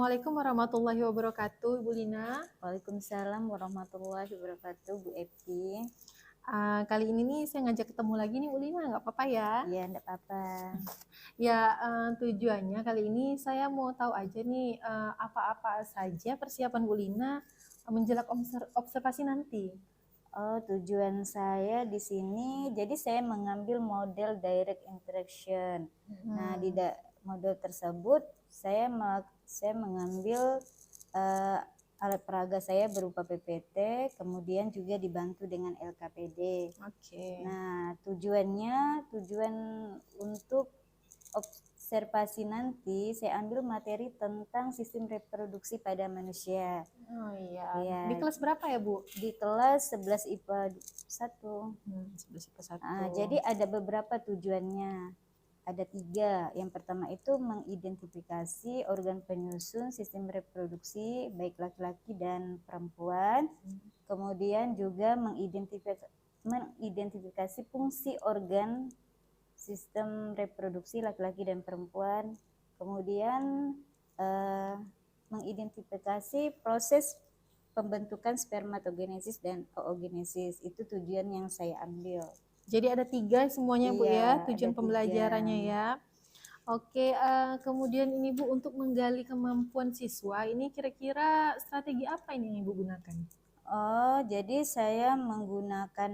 Assalamualaikum warahmatullahi wabarakatuh, Ibu Lina. Waalaikumsalam warahmatullahi wabarakatuh, Bu Epi. Kali ini nih saya ngajak ketemu lagi nih, Bu Lina, nggak apa-apa ya? Iya, enggak apa-apa. Ya, tujuannya kali ini saya mau tahu aja nih apa-apa saja persiapan Bu Lina menjelang observasi nanti. Oh, tujuan saya di sini, jadi saya mengambil model direct interaction. Nah, di model tersebut saya mengambil alat peraga saya berupa PPT, kemudian juga dibantu dengan LKPD. Oke. Nah, tujuan untuk observasi nanti saya ambil materi tentang sistem reproduksi pada manusia. Oh iya. Iya. Di kelas berapa ya, Bu? Di kelas 11 IPA 1. 11 IPA 1. Jadi ada beberapa tujuannya. Ada 3. Yang pertama itu mengidentifikasi organ penyusun sistem reproduksi baik laki-laki dan perempuan. Kemudian juga mengidentifikasi fungsi organ sistem reproduksi laki-laki dan perempuan. Kemudian mengidentifikasi proses pembentukan spermatogenesis dan oogenesis. Itu tujuan yang saya ambil. Jadi ada 3 semuanya, Bu ya, tujuan pembelajarannya 3. ya. Oke, kemudian ini Bu, untuk menggali kemampuan siswa, ini kira-kira strategi apa ini yang Ibu gunakan? Oh, jadi saya menggunakan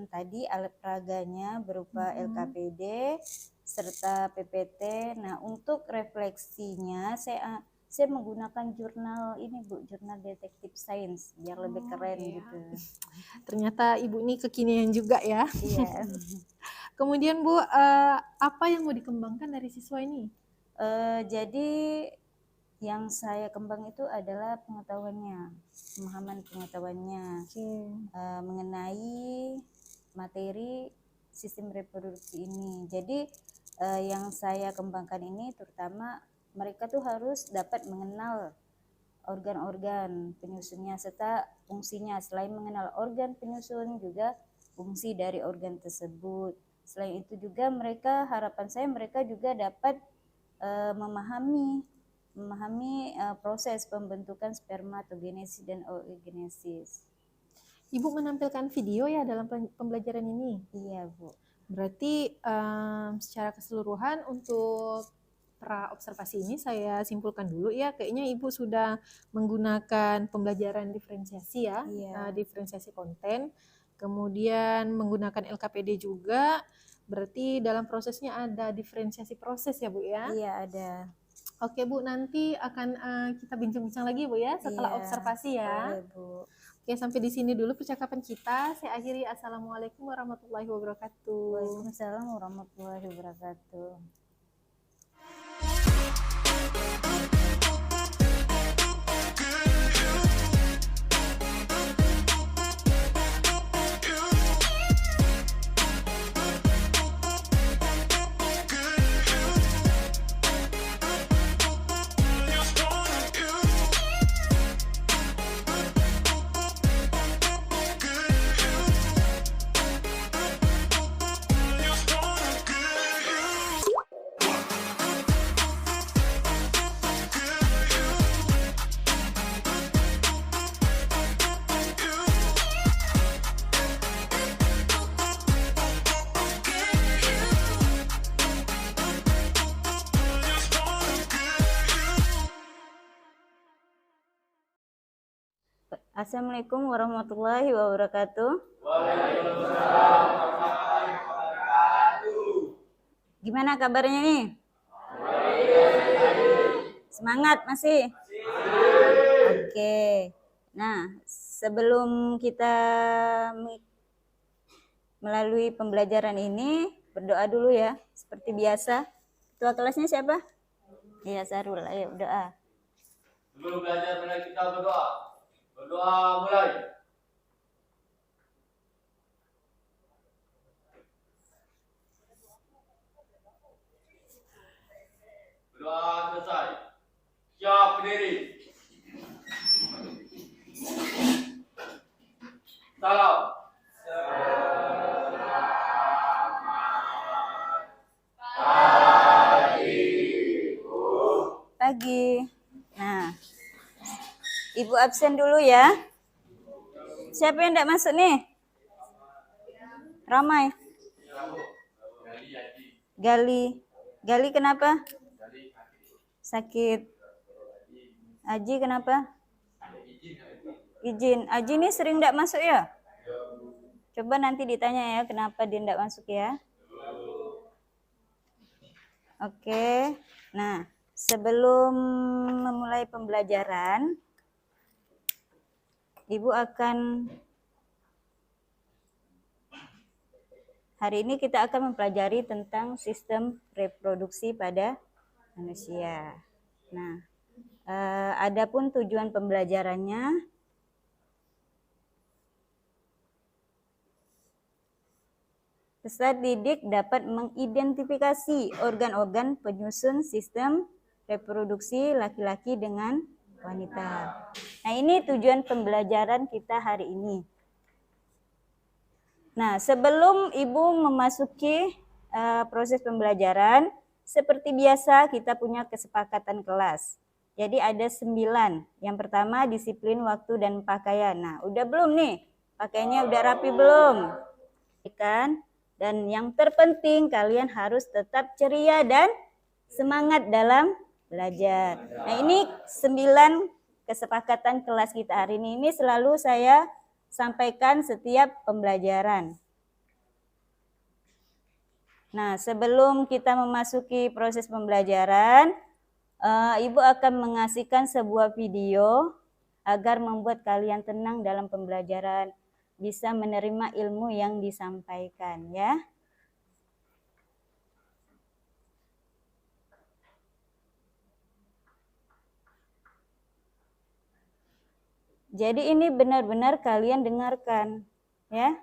tadi alat peraganya berupa LKPD serta PPT. Nah, untuk refleksinya saya menggunakan jurnal ini, Bu, jurnal Detective Science biar lebih keren gitu. Ternyata Ibu ini kekinian juga ya. Iya. Kemudian Bu, apa yang mau dikembangkan dari siswa ini? Jadi yang saya kembang itu adalah pemahaman pengetahuannya mengenai materi sistem reproduksi ini. Jadi yang saya kembangkan ini terutama mereka tuh harus dapat mengenal organ-organ penyusunnya serta fungsinya. Selain mengenal organ penyusun juga fungsi dari organ tersebut. Selain itu juga harapan saya mereka juga dapat memahami proses pembentukan spermatogenesis dan oogenesis. Ibu menampilkan video ya dalam pembelajaran ini? Iya, Bu. Berarti secara keseluruhan untuk pra-observasi ini saya simpulkan dulu ya, kayaknya Ibu sudah menggunakan pembelajaran diferensiasi ya, diferensiasi konten, kemudian menggunakan LKPD juga, berarti dalam prosesnya ada diferensiasi proses ya Bu ya? Iya, ada. Oke Bu, nanti akan kita bincang-bincang lagi Bu ya setelah observasi ya. Boleh, Bu. Oke, sampai di sini dulu percakapan kita. Saya akhiri. Assalamualaikum warahmatullahi wabarakatuh. Waalaikumsalam warahmatullahi wabarakatuh. Assalamualaikum warahmatullahi wabarakatuh. Waalaikumsalam warahmatullahi wabarakatuh. Gimana kabarnya nih? Semangat masih? Oke. Nah, sebelum kita melalui pembelajaran ini, berdoa dulu ya, seperti biasa. Ketua kelasnya siapa? Iya, Sarul. Ayo doa. Sebelum belajar mari kita berdoa. Berdoa mulai. Berdoa selesai. Siap berdiri. Salam. Pagi. Nah, Ibu absen dulu ya. Siapa yang tidak masuk nih? Ramai. Gali. Gali kenapa? Sakit. Aji kenapa? Izin. Aji ini sering tidak masuk ya? Coba nanti ditanya ya kenapa dia tidak masuk ya. Oke. Nah, sebelum memulai pembelajaran, Ibu akan hari ini kita akan mempelajari tentang sistem reproduksi pada manusia. Nah, adapun tujuan pembelajarannya, peserta didik dapat mengidentifikasi organ-organ penyusun sistem reproduksi laki-laki dengan wanita. Nah, ini tujuan pembelajaran kita hari ini. Nah, sebelum Ibu memasuki proses pembelajaran, seperti biasa kita punya kesepakatan kelas. Jadi ada 9. Yang pertama disiplin waktu dan pakaian. Nah, udah belum nih? Pakaiannya udah rapi belum? Kan? Dan yang terpenting kalian harus tetap ceria dan semangat dalam belajar. Nah, ini 9 kesepakatan kelas kita hari ini. Ini selalu saya sampaikan setiap pembelajaran. Nah, sebelum kita memasuki proses pembelajaran, Ibu akan mengasihkan sebuah video agar membuat kalian tenang dalam pembelajaran, bisa menerima ilmu yang disampaikan ya. Jadi ini benar-benar kalian dengarkan ya.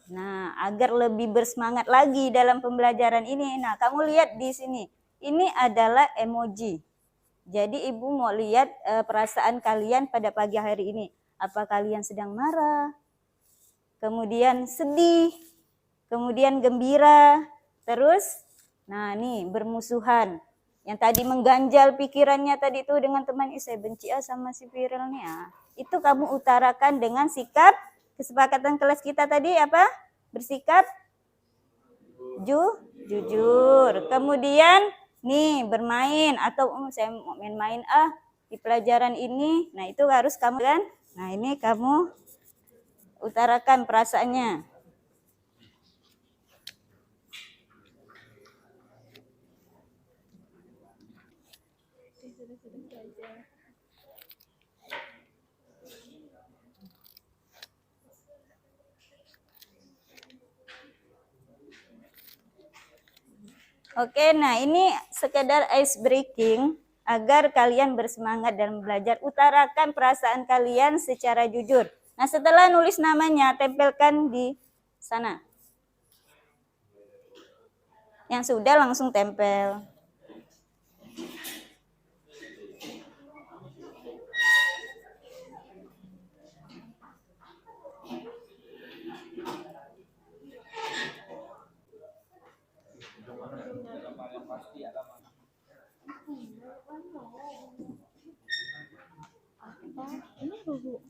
Nah, agar lebih bersemangat lagi dalam pembelajaran ini. Nah, kamu lihat di sini. Ini adalah emoji. Jadi Ibu mau lihat perasaan kalian pada pagi hari ini. Apa kalian sedang marah? Kemudian sedih? Kemudian gembira? Terus, nah nih bermusuhan. Yang tadi mengganjal pikirannya tadi itu dengan teman, saya benci sama si Piril nih ya. Itu kamu utarakan dengan sikap. Kesepakatan kelas kita tadi apa? Bersikap jujur. Kemudian nih bermain atau saya mau main-main di pelajaran ini. Nah, itu harus kamu kan. Nah, ini kamu utarakan perasaannya. Oke, nah ini sekedar ice breaking agar kalian bersemangat dalam belajar. Utarakan perasaan kalian secara jujur. Nah, setelah nulis namanya, tempelkan di sana. Yang sudah langsung tempel.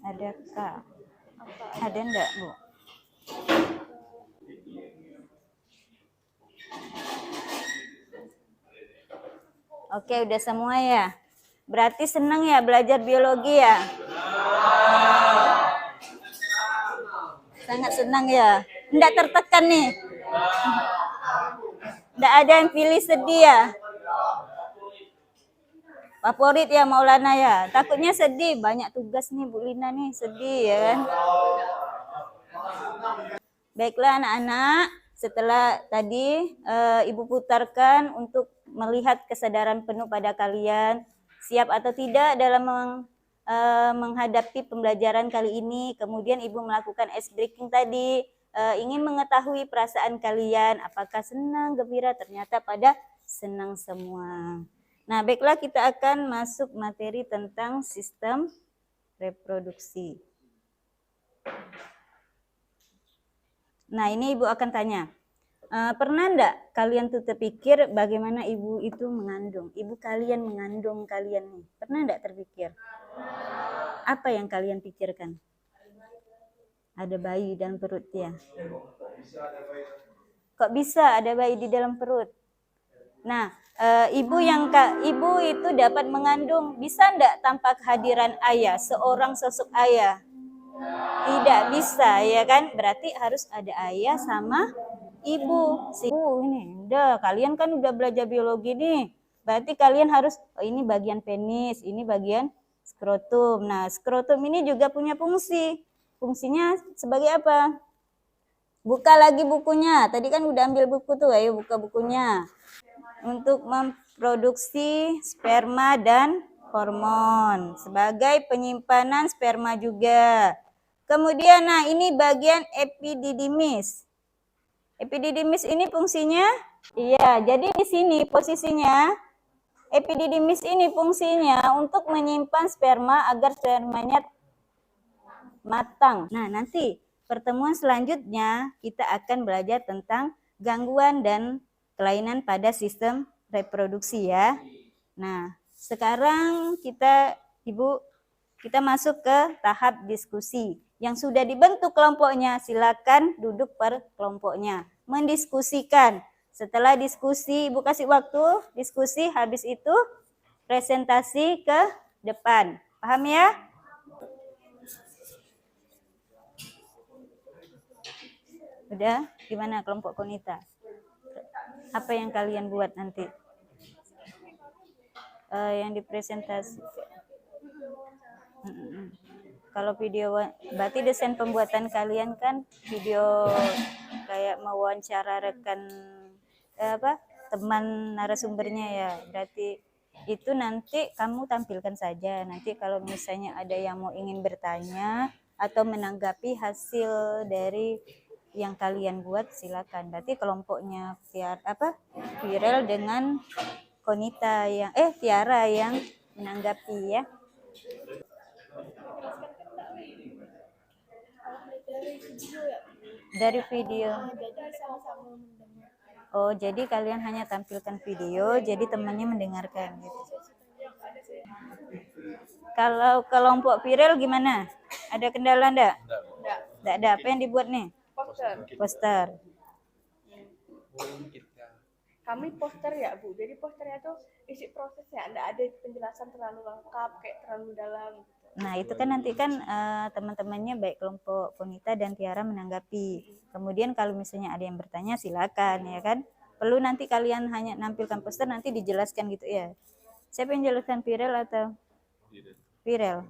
Ada Kak? Ada enggak, Bu? Oke, udah semua ya. Berarti senang ya belajar biologi ya? Sangat senang ya. Enggak tertekan nih. Enggak ada yang pilih sedih ya. Favorit ya Maulana ya. Takutnya sedih, banyak tugas nih Bu Lina nih, sedih ya kan. Baiklah anak-anak, setelah tadi Ibu putarkan untuk melihat kesadaran penuh pada kalian, siap atau tidak dalam menghadapi pembelajaran kali ini. Kemudian Ibu melakukan ice breaking tadi, ingin mengetahui perasaan kalian, apakah senang, gembira, ternyata pada senang semua. Nah, baiklah kita akan masuk materi tentang sistem reproduksi. Nah, ini Ibu akan tanya, pernah enggak kalian tuh terpikir bagaimana Ibu itu mengandung? Ibu kalian mengandung kalian nih, pernah enggak terpikir? Apa yang kalian pikirkan? Ada bayi dalam perut ya? Kok bisa ada bayi di dalam perut? Nah, ibu itu dapat mengandung, bisa enggak tanpa kehadiran ayah, seorang sosok ayah? Tidak bisa, ya kan? Berarti harus ada ayah sama ibu. Ini udah, kalian kan udah belajar biologi nih. Berarti kalian harus, oh ini bagian penis, ini bagian skrotum. Nah, skrotum ini juga punya fungsi. Fungsinya sebagai apa? Buka lagi bukunya. Tadi kan udah ambil buku tuh, ayo buka bukunya. Untuk memproduksi sperma dan hormon sebagai penyimpanan sperma juga. Kemudian nah ini bagian epididymis. Epididymis ini fungsinya iya, jadi di sini posisinya epididymis ini fungsinya untuk menyimpan sperma agar spermanya matang. Nah, nanti pertemuan selanjutnya kita akan belajar tentang gangguan dan kelainan pada sistem reproduksi ya. Nah, sekarang Ibu masuk ke tahap diskusi. Yang sudah dibentuk kelompoknya, silakan duduk per kelompoknya. Mendiskusikan. Setelah diskusi, Ibu kasih waktu diskusi, habis itu presentasi ke depan. Paham ya? Udah? Gimana kelompok Konita? Apa yang kalian buat nanti? Yang dipresentasi. Kalau video, berarti desain pembuatan kalian kan video kayak mewawancara rekan teman narasumbernya ya. Berarti itu nanti kamu tampilkan saja. Nanti kalau misalnya ada yang mau ingin bertanya atau menanggapi hasil dari yang kalian buat, silakan. Berarti kelompoknya Viral dengan Konita yang Tiara yang menanggapi ya. Dari video. Oh, jadi kalian hanya tampilkan video, jadi temannya mendengarkan gitu. Kalau kelompok viral gimana? Ada kendala enggak? Enggak ada. Apa yang dibuat nih? Poster. Kami poster ya Bu, jadi posternya tuh isi prosesnya, enggak ada penjelasan terlalu lengkap, kayak terlalu dalam gitu. Nah itu kan nanti kan teman-temannya baik kelompok Konita dan Tiara menanggapi. Kemudian kalau misalnya ada yang bertanya silakan ya kan. Perlu nanti kalian hanya nampilkan poster nanti dijelaskan gitu ya. Siapa yang jelaskan viral atau? Viral.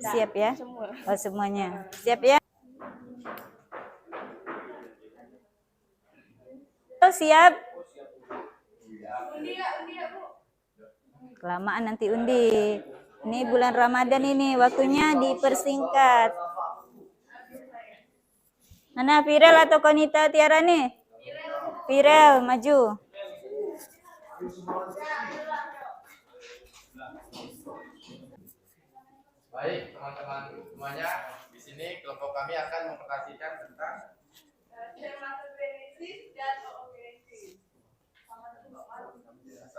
Siap ya? Oh semuanya. Siap ya? Siap? Kelamaan nanti undi. Ini bulan Ramadan ini, waktunya dipersingkat. Mana Viral atau Konita Tiara nih? Viral, maju. Baik, teman-teman semuanya, di sini kelompok kami akan mempresentasikan tentang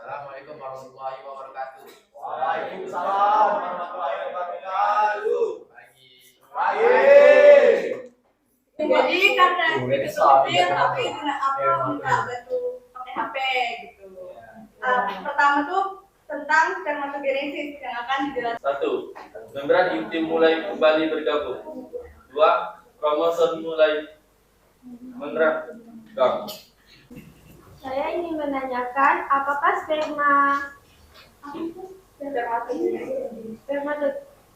Assalamualaikum warahmatullahi wabarakatuh. Waalaikumsalam warahmatullahi wabarakatuh. Jadi karena itu lebih tapi tidak apa minta bantu pakai HP gitu. Pertama tuh tentang spermatogenesis yang akan dijelaskan. 1. Membran inti mulai kembali bergabung. 2. Kromosom mulai meneranggang. Saya ingin menanyakan apakah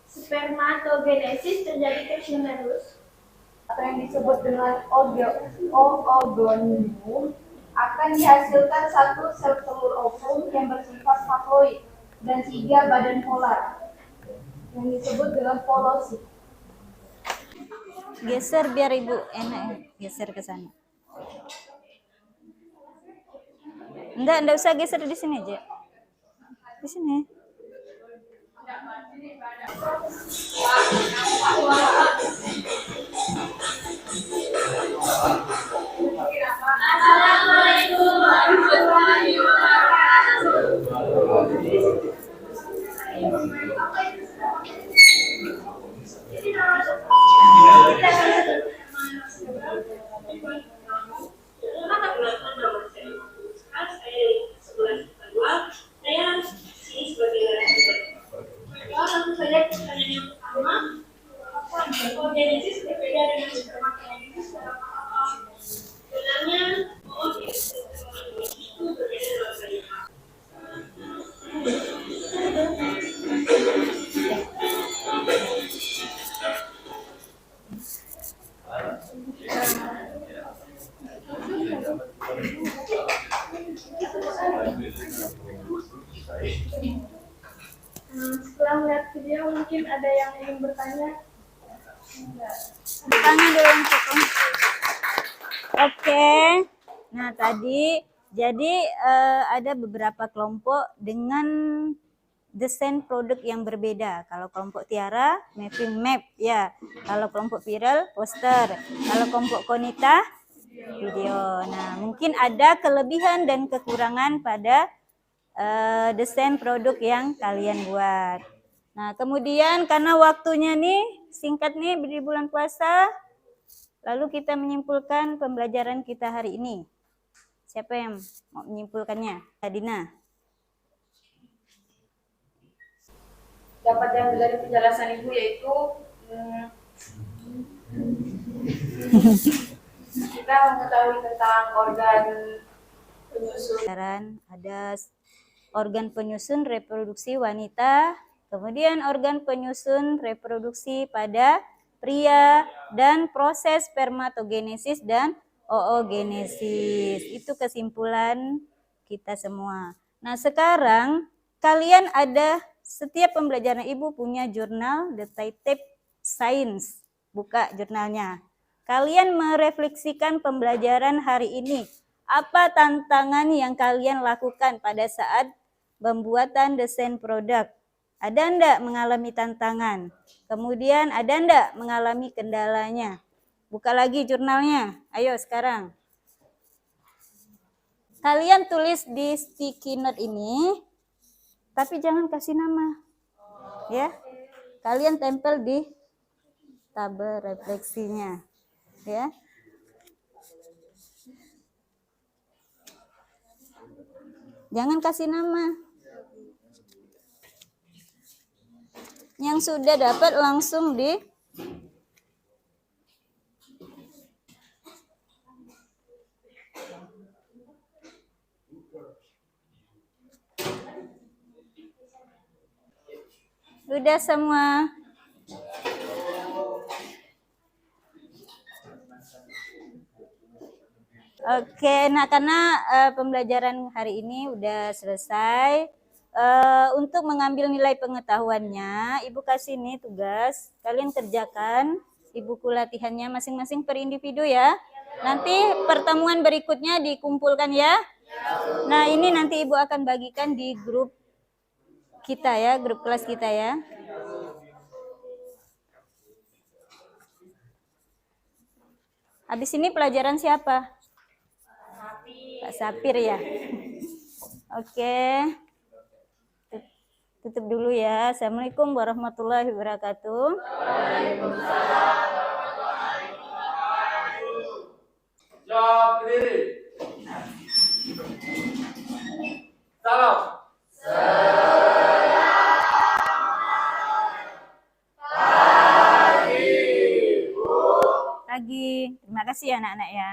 spermatogenesis terjadi terus-menerus Atau yang disebut dengan oogonium akan dihasilkan satu sel telur ovum yang bersifat haploid dan 3 badan polar yang disebut dengan polosit. Geser biar ibu enak, geser ke sana. Enggak usah geser di sini aja. Di sini. Assalamualaikum warahmatullahi Genesis berbeda dengan spermatogenesis. Sebenarnya oogenesis dan spermatogenesis itu berbeda dalam banyak hal. Setelah melihat video mungkin ada yang ingin bertanya. Tangan dulu yang potong. Oke. Nah, tadi jadi ada beberapa kelompok dengan desain produk yang berbeda. Kalau kelompok Tiara, mapping map ya. Kalau kelompok Viral, poster. Kalau kelompok Konita, video. Nah, mungkin ada kelebihan dan kekurangan pada desain produk yang kalian buat. Nah, kemudian karena waktunya nih singkat nih di bulan puasa, lalu kita menyimpulkan pembelajaran kita hari ini. Siapa yang mau menyimpulkannya? Adina. Dapat diambil dari penjelasan Ibu yaitu kita mengetahui tentang organ penyusun. Ada organ penyusun reproduksi wanita, kemudian organ penyusun reproduksi pada pria, dan proses spermatogenesis dan oogenesis. Itu kesimpulan kita semua. Nah, sekarang kalian ada setiap pembelajaran Ibu punya jurnal Detective Science. Buka jurnalnya. Kalian merefleksikan pembelajaran hari ini. Apa tantangan yang kalian lakukan pada saat pembuatan desain produk? Ada enggak mengalami tantangan? Kemudian ada enggak mengalami kendalanya? Buka lagi jurnalnya. Ayo sekarang. Kalian tulis di sticky note ini, tapi jangan kasih nama. Ya. Kalian tempel di tabel refleksinya. Ya. Jangan kasih nama. Yang sudah dapat langsung di sudah semua. Oke, nah karena pembelajaran hari ini udah selesai, untuk mengambil nilai pengetahuannya, Ibu kasih nih tugas, kalian kerjakan di buku latihannya masing-masing per individu ya. Nanti pertemuan berikutnya dikumpulkan ya. Nah ini nanti Ibu akan bagikan di grup kita ya, grup kelas kita ya. Habis ini pelajaran siapa? Pak Sapir ya. Oke. Tutup dulu ya. Assalamualaikum warahmatullahi wabarakatuh. Waalaikumsalam warahmatullahi wabarakatuh. Jawab berdiri. Salam. kasih ya anak-anak ya.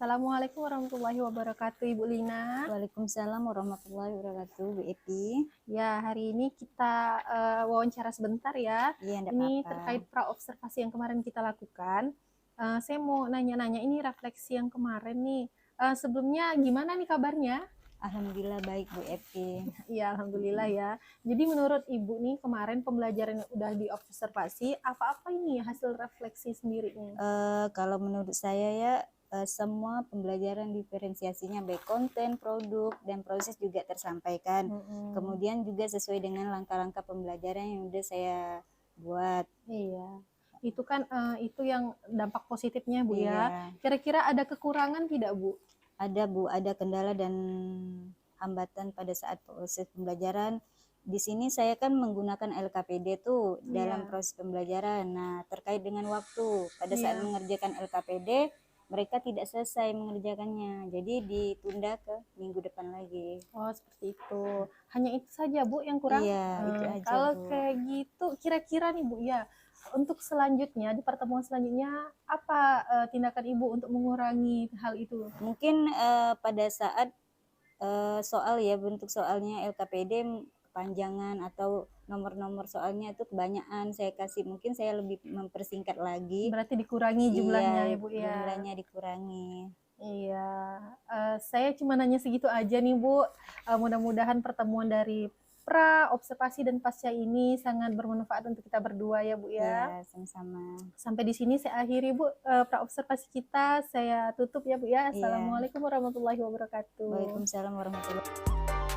Assalamualaikum warahmatullahi wabarakatuh, Ibu Lina. Waalaikumsalam warahmatullahi wabarakatuh, Bu Epi. Ya, hari ini kita wawancara sebentar ya. Iya, enggak Ini apa-apa. terkait pra-observasi yang kemarin kita lakukan. Saya mau nanya-nanya ini refleksi yang kemarin nih. Sebelumnya gimana nih kabarnya? Alhamdulillah baik, Bu Epi. Iya, alhamdulillah ya. Jadi menurut Ibu nih kemarin pembelajaran yang udah diobservasi, apa-apa ini hasil refleksi sendiri nih? Kalau menurut saya ya, semua pembelajaran diferensiasinya baik konten, produk, dan proses juga tersampaikan. Kemudian juga sesuai dengan langkah-langkah pembelajaran yang udah saya buat. Iya, itu kan itu yang dampak positifnya Bu ya. Iya. Kira-kira ada kekurangan tidak Bu? Ada Bu, ada kendala dan hambatan pada saat proses pembelajaran. Di sini saya kan menggunakan LKPD tuh dalam proses pembelajaran. Nah, terkait dengan waktu, pada saat mengerjakan LKPD, mereka tidak selesai mengerjakannya. Jadi ditunda ke minggu depan lagi. Oh, seperti itu. Hanya itu saja Bu yang kurang? Iya, itu aja, Kalau Bu. kayak gitu, kira-kira nih Bu ya, untuk selanjutnya, di pertemuan selanjutnya, apa tindakan Ibu untuk mengurangi hal itu? Mungkin pada saat soal ya, bentuk soalnya LKPD kepanjangan atau nomor-nomor soalnya itu kebanyakan saya kasih, mungkin saya lebih mempersingkat lagi. Berarti dikurangi jumlahnya Iya, ya Bu ya? jumlahnya dikurangi. Iya, saya cuma nanya segitu aja nih Bu. Mudah-mudahan pertemuan dari pra, observasi, dan pasca ini sangat bermanfaat untuk kita berdua ya Bu ya. Ya, sama-sama. Sampai di sini saya akhiri Bu pra observasi kita. Saya tutup ya Bu ya. Assalamualaikum warahmatullahi wabarakatuh. Waalaikumsalam warahmatullahi wabarakatuh.